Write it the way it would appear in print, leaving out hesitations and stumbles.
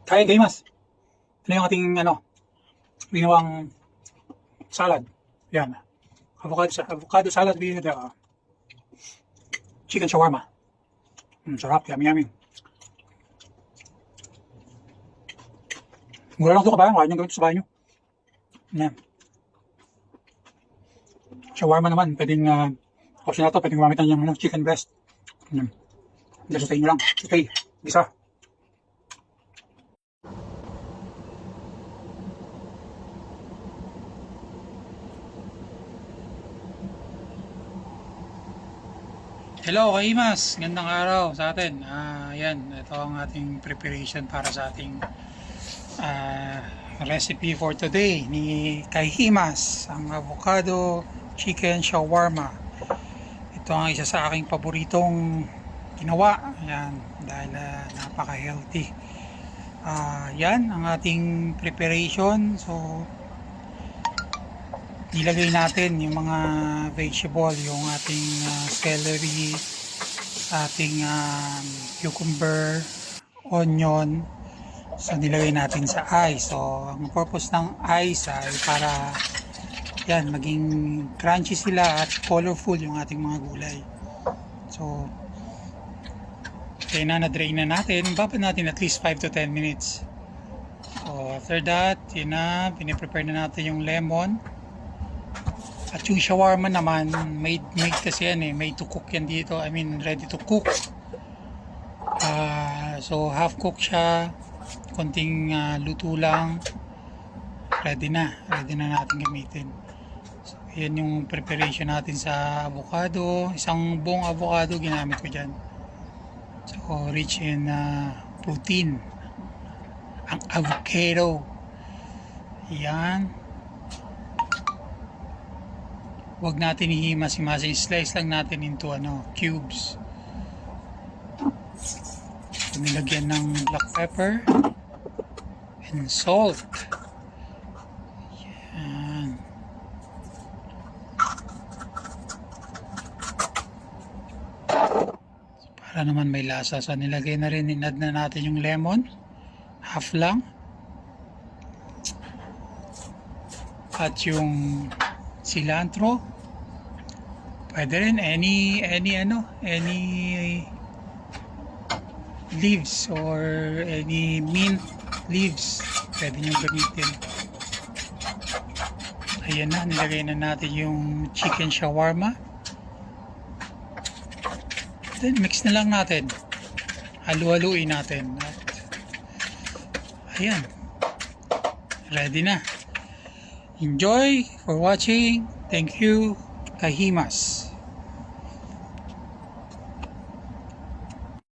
Kain kayo mas. Ano yung ating ginawang salad. Yan. Avocado salad with chicken shawarma. Sarap. Yummy yummy. Mura lang ito kabayan. Kaya nyo gawin ito sa bahay nyo. Yan. Shawarma naman. Pwedeng option na ito. Pwedeng gumamit ng chicken breast. Yan. Just sa inyo lang. Okay. Gisa. Hello Kaimas, gandang araw sa atin. Yan, ito ang ating preparation para sa ating recipe for today ni Kaimas, ang avocado chicken shawarma. Ito ang isa sa aking paboritong ginawa. Yan, dahil napaka-healthy. Yan ang ating preparation. So nilagay natin yung mga vegetable, yung ating celery, ating cucumber, onion. So nilagay natin sa ice. So ang purpose ng ice ay para yan, maging crunchy sila at colorful yung ating mga gulay. So kaya na-drain na natin. Babad natin at least 5 to 10 minutes. So after that, yun na, piniprepare na natin yung lemon. At yung shawarma naman, made kasi yan made to cook yan dito. I mean, ready to cook. So half cook siya, konting luto lang, ready na natin gamitin. So yan yung preparation natin sa avocado. Isang buong avocado ginamit ko dyan. So rich in protein ang avocado. Yan. Huwag natin ihimas-himasin, slice lang natin into cubes. So, nilagyan ng black pepper and salt. Yan. So, para naman may lasa. So nilagay na rin, inad na natin yung lemon. Half lang. At yung cilantro. Pwede rin any leaves or any mint leaves pwede nyo gamitin. Ayan na, nilagay na natin yung chicken shawarma. Then mix na lang natin, halu-haluin natin at ayan, ready na. Enjoy for watching. Thank you, Kahimas.